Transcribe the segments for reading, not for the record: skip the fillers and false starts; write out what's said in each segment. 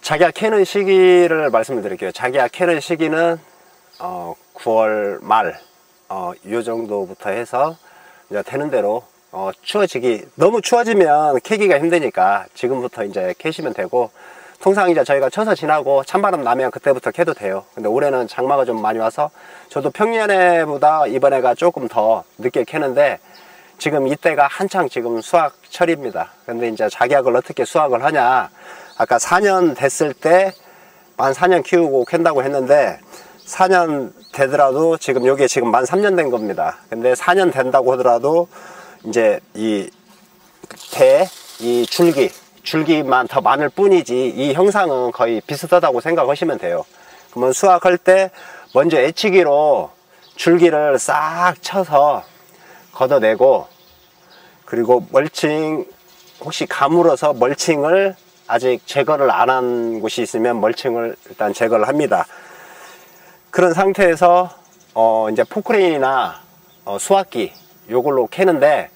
자기야 캐는 시기를 말씀을 드릴게요. 자기야 캐는 시기는 9월 말 요 정도부터 해서 이제 되는 대로 너무 추워지면 캐기가 힘드니까 지금부터 이제 캐시면 되고, 통상 이제 저희가 쳐서 지나고 찬바람 나면 그때부터 캐도 돼요. 근데 올해는 장마가 좀 많이 와서 저도 평년에보다 이번에가 조금 더 늦게 캐는데, 지금 이때가 한창 지금 수확철입니다. 근데 이제 작약을 어떻게 수확을 하냐, 아까 4년 됐을 때 만 4년 키우고 캔다고 했는데 4년 되더라도 지금 요게 지금 만 3년 된 겁니다. 근데 4년 된다고 하더라도 이제 이 줄기만 더 많을 뿐이지 이 형상은 거의 비슷하다고 생각하시면 돼요. 그러면 수확할 때 먼저 애치기로 줄기를 싹 쳐서 걷어내고, 그리고 멀칭, 혹시 가물어서 멀칭을 아직 제거를 안 한 곳이 있으면 멀칭을 일단 제거를 합니다. 그런 상태에서 이제 포크레인이나 수확기 요걸로 캐는데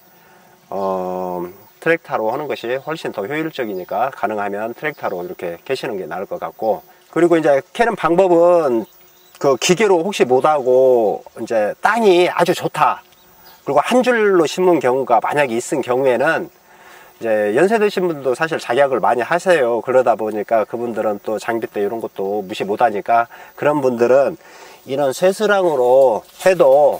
트랙타로 하는 것이 훨씬 더 효율적이니까 가능하면 트랙타로 이렇게 캐시는 게 나을 것 같고, 그리고 이제 캐는 방법은 그 기계로 혹시 못하고 이제 땅이 아주 좋다, 그리고 한 줄로 심은 경우가 만약에 있은 경우에는 이제 연세 드신 분도 사실 작약을 많이 하세요. 그러다 보니까 그분들은 또 장비대 이런 것도 무시 못하니까, 그런 분들은 이런 쇠스랑으로 해도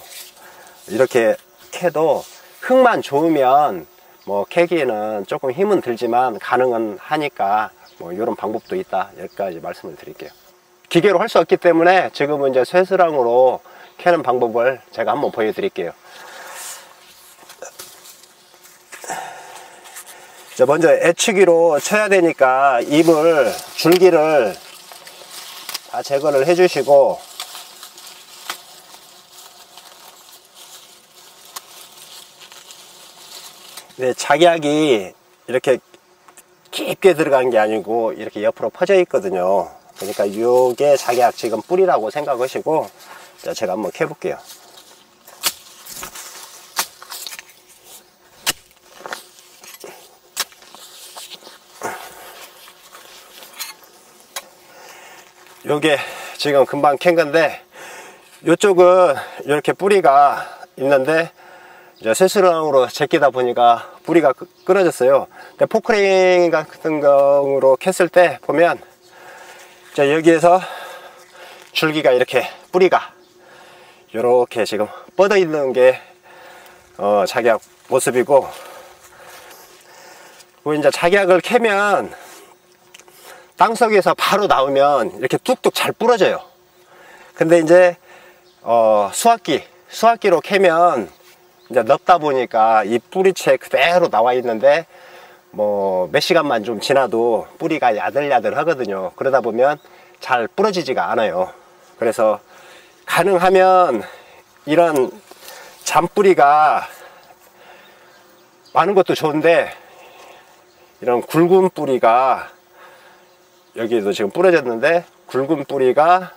이렇게 캐도 흙만 좋으면 뭐 캐기에는 조금 힘은 들지만 가능은 하니까 뭐 이런 방법도 있다, 여기까지 말씀을 드릴게요. 기계로 할 수 없기 때문에 지금은 이제 쇠스랑으로 캐는 방법을 제가 한번 보여드릴게요. 먼저 애치기로 쳐야 되니까 줄기를 다 제거를 해 주시고, 네, 작약이 이렇게 깊게 들어간 게 아니고 이렇게 옆으로 퍼져 있거든요. 그러니까 요게 작약 지금 뿌리라고 생각하시고, 제가 한번 캐 볼게요. 요게 지금 금방 캔 건데, 요쪽은 이렇게 뿌리가 있는데 이제 쇠스랑으로 제끼다 보니까 뿌리가 끊어졌어요. 근데 포크레인 같은 경우로 캤을 때 보면 이제 여기에서 줄기가 이렇게 뿌리가 이렇게 지금 뻗어 있는 게 작약 모습이고, 그리고 이제 작약을 캐면 땅속에서 바로 나오면 이렇게 뚝뚝 잘 부러져요. 근데 이제 수확기로 캐면 이제 넣다 보니까 이 뿌리채 그대로 나와 있는데 뭐 몇 시간만 좀 지나도 뿌리가 야들야들 하거든요. 그러다 보면 잘 부러지지가 않아요. 그래서 가능하면 이런 잔뿌리가 많은 것도 좋은데, 이런 굵은 뿌리가, 여기도 지금 부러졌는데 굵은 뿌리가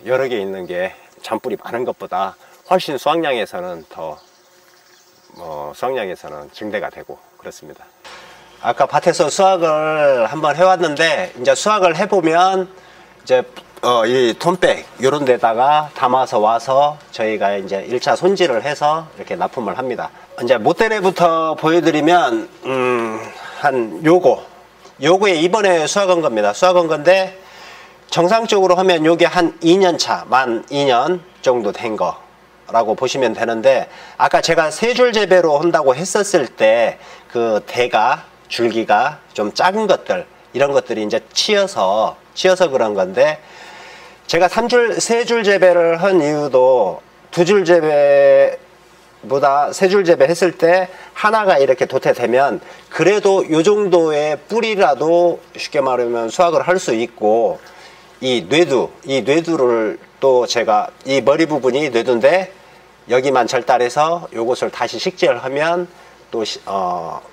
여러 개 있는 게 잔뿌리 많은 것보다 훨씬 수확량에서는 수확량에서는 증대가 되고 그렇습니다. 아까 밭에서 수확을 한번 해왔는데, 이제 수확을 해보면 이제 이 톤백 이런 데다가 담아서 와서 저희가 이제 1차 손질을 해서 이렇게 납품을 합니다. 이제 모텔에부터 보여드리면 한 요거에 이번에 수확한 겁니다. 수확한 건데, 정상적으로 하면 요게 한 2년차, 만 2년 정도 된 거라고 보시면 되는데, 아까 제가 세 줄 재배로 한다고 했었을 때 그 줄기가 좀 작은 것들, 이런 것들이 이제 치여서 그런 건데, 제가 세 줄 재배를 한 이유도, 2줄 재배보다 3줄 재배 했을 때 하나가 이렇게 도태되면 그래도 요 정도의 뿌리라도 쉽게 말하면 수확을 할 수 있고, 이 뇌두를 또 제가 이 머리 부분이 뇌두인데 여기만 절단해서 요것을 다시 식재를 하면 또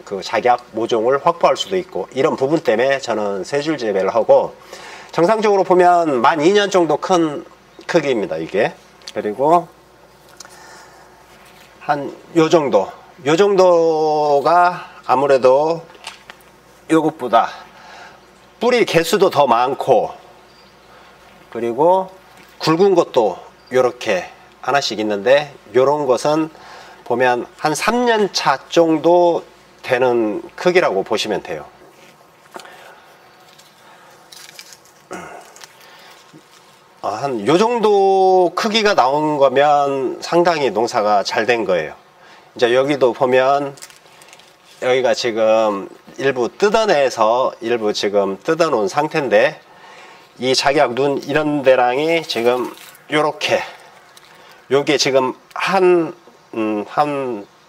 그 작약 모종을 확보할 수도 있고, 이런 부분 때문에 저는 3줄 재배를 하고, 정상적으로 보면 만 2년 정도 큰 크기입니다, 이게. 그리고 한 요 정도가 아무래도 요것보다 뿌리 개수도 더 많고, 그리고 굵은 것도 이렇게 하나씩 있는데, 요런 것은 보면 한 3년 차 정도 되는 크기라고 보시면 돼요. 한 요 정도 크기가 나온 거면 상당히 농사가 잘 된 거예요. 이제 여기도 보면 여기가 지금 일부 뜯어내서 일부 지금 뜯어 놓은 상태인데, 이 작약 눈 이런 데랑이 지금 요렇게, 요게 지금 한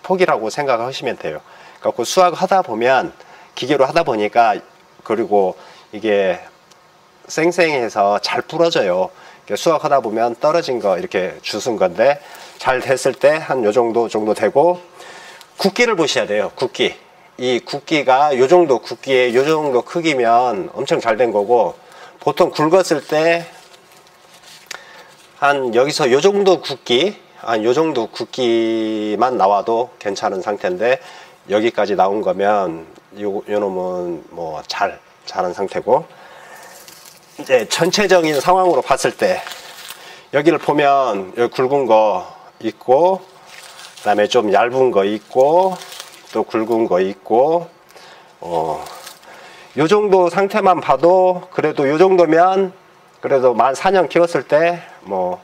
폭이라고 생각하시면 돼요. 그래서 수확하다 보면, 기계로 하다 보니까, 그리고 이게 쌩쌩해서 잘 부러져요. 수확하다 보면 떨어진 거 이렇게 주순 건데, 잘 됐을 때 한 요 정도 되고, 굵기를 보셔야 돼요. 굵기. 이 굵기가 요 정도 굵기에 요 정도 크기면 엄청 잘 된 거고, 보통 굵었을 때 한 여기서 요 정도 굵기, 한 요 정도 굵기만 나와도 괜찮은 상태인데, 여기까지 나온 거면 요 놈은 뭐 자란 상태고, 이제 전체적인 상황으로 봤을 때 여기를 보면 여기 굵은 거 있고, 그 다음에 좀 얇은 거 있고, 또 굵은 거 있고, 요 정도 상태만 봐도 그래도 요 정도면 그래도 만 4년 키웠을 때 뭐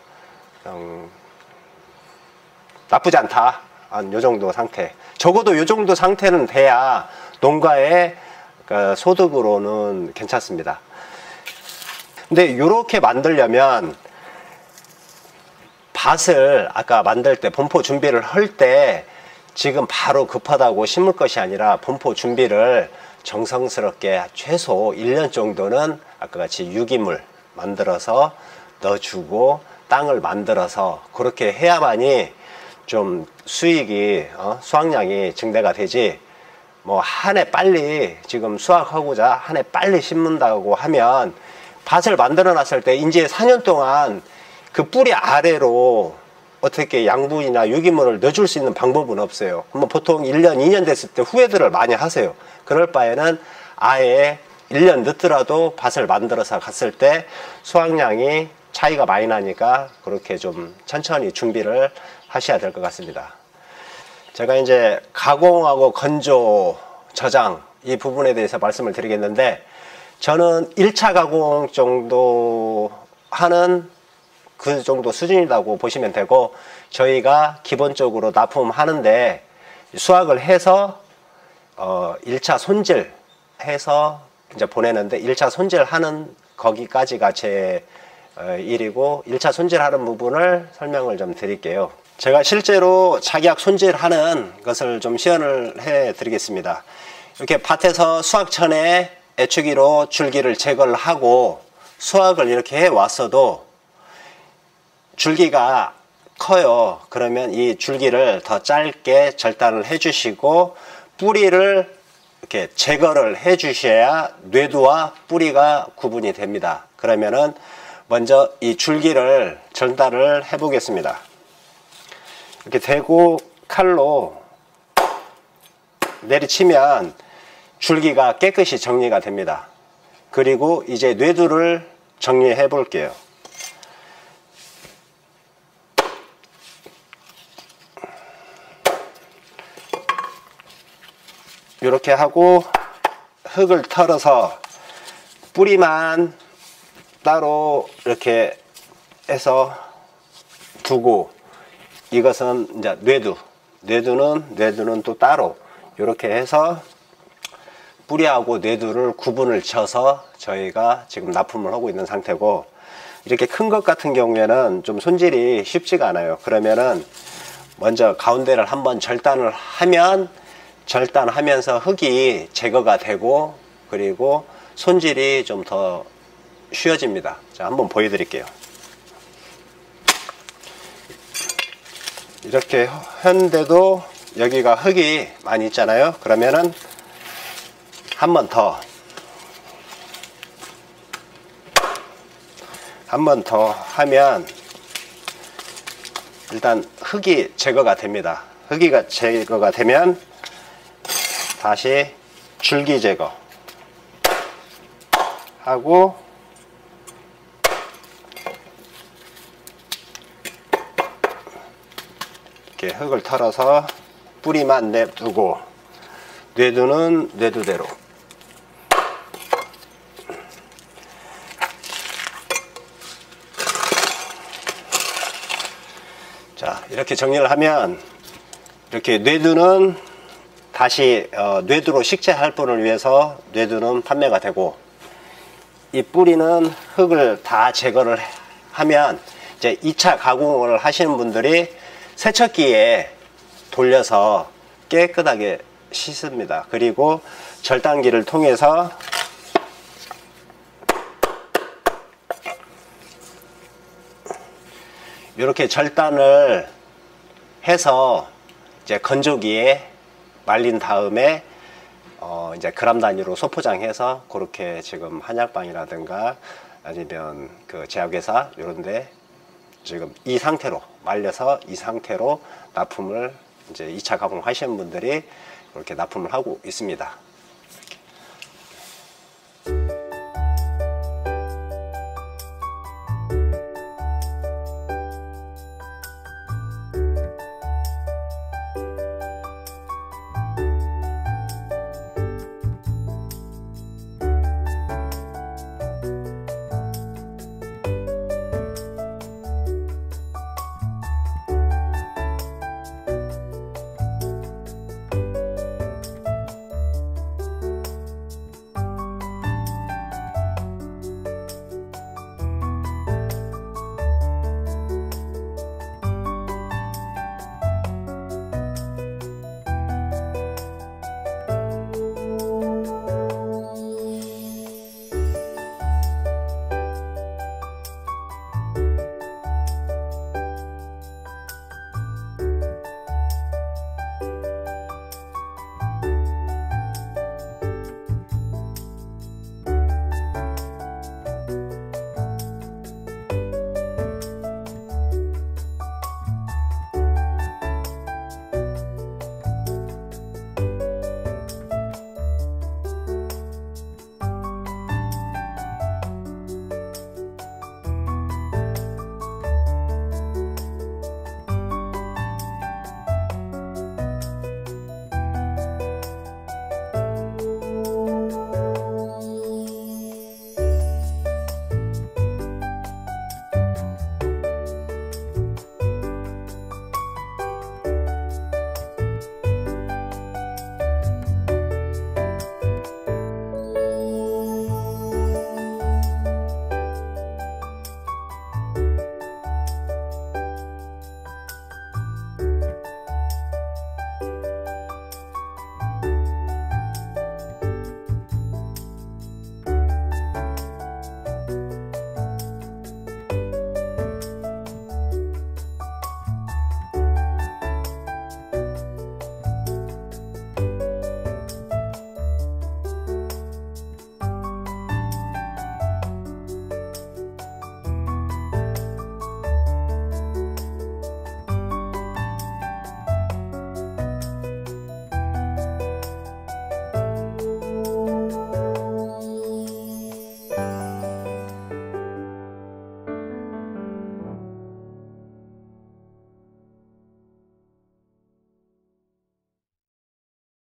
나쁘지 않다. 한 요 정도 상태, 적어도 요 정도 상태는 돼야 농가의 소득으로는 괜찮습니다. 근데 요렇게 만들려면 밭을 아까 만들 때 본포 준비를 할 때 지금 바로 급하다고 심을 것이 아니라 본포 준비를 정성스럽게 최소 1년 정도는 아까 같이 유기물 만들어서 넣어주고 땅을 만들어서 그렇게 해야만이 좀 수익이 수확량이 증대가 되지, 뭐 한 해 빨리 지금 수확하고자 한 해 빨리 심는다고 하면 밭을 만들어 놨을 때 이제 4년 동안 그 뿌리 아래로 어떻게 양분이나 유기물을 넣어줄 수 있는 방법은 없어요. 보통 1년, 2년 됐을 때 후회들을 많이 하세요. 그럴 바에는 아예 1년 늦더라도 밭을 만들어서 갔을 때 수확량이 차이가 많이 나니까 그렇게 좀 천천히 준비를 하셔야 될 것 같습니다. 제가 이제 가공하고 건조, 저장 이 부분에 대해서 말씀을 드리겠는데, 저는 1차 가공 정도 하는 그 정도 수준이라고 보시면 되고, 저희가 기본적으로 납품하는데 수확을 해서 1차 손질 해서 이제 보내는데, 1차 손질하는 거기까지가 제 일이고, 1차 손질하는 부분을 설명을 좀 드릴게요. 제가 실제로 작약 손질하는 것을 좀 시연을 해 드리겠습니다. 이렇게 밭에서 수확 전에 애추기로 줄기를 제거를 하고 수확을 이렇게 해 왔어도 줄기가 커요. 그러면 이 줄기를 더 짧게 절단을 해 주시고 뿌리를 이렇게 제거를 해 주셔야 뇌두와 뿌리가 구분이 됩니다. 그러면은 먼저 이 줄기를 절단을 해 보겠습니다. 이렇게 대고 칼로 내리치면 줄기가 깨끗이 정리가 됩니다. 그리고 이제 뇌두를 정리해 볼게요. 이렇게 하고 흙을 털어서 뿌리만 따로 이렇게 해서 두고, 이것은 이제 뇌두는 또 따로 이렇게 해서 뿌리하고 뇌두를 구분을 쳐서 저희가 지금 납품을 하고 있는 상태고, 이렇게 큰 것 같은 경우에는 좀 손질이 쉽지가 않아요. 그러면은 먼저 가운데를 한번 절단을 하면 절단하면서 흙이 제거가 되고, 그리고 손질이 좀 더 쉬워집니다. 자, 한번 보여드릴게요. 이렇게 했는데도 여기가 흙이 많이 있잖아요. 그러면은 한 번 더 하면 일단 흙이 제거가 됩니다. 흙이 제거가 되면 다시 줄기 제거, 하고 이렇게 흙을 털어서 뿌리만 내두고 뇌두는 뇌두대로 자 이렇게 정리를 하면 이렇게 뇌두는 다시 뇌두로 식재할 분을 위해서 뇌두는 판매가 되고 이 뿌리는 흙을 다 제거를 하면 이제 2차 가공을 하시는 분들이 세척기에 돌려서 깨끗하게 씻습니다. 그리고 절단기를 통해서 이렇게 절단을 해서 이제 건조기에 말린 다음에 이제 그람 단위로 소포장해서 그렇게 지금 한약방이라든가 아니면 그 제약회사 이런데 지금 이 상태로 말려서 이 상태로 납품을 이제 2차 가공하시는 분들이 그렇게 납품을 하고 있습니다.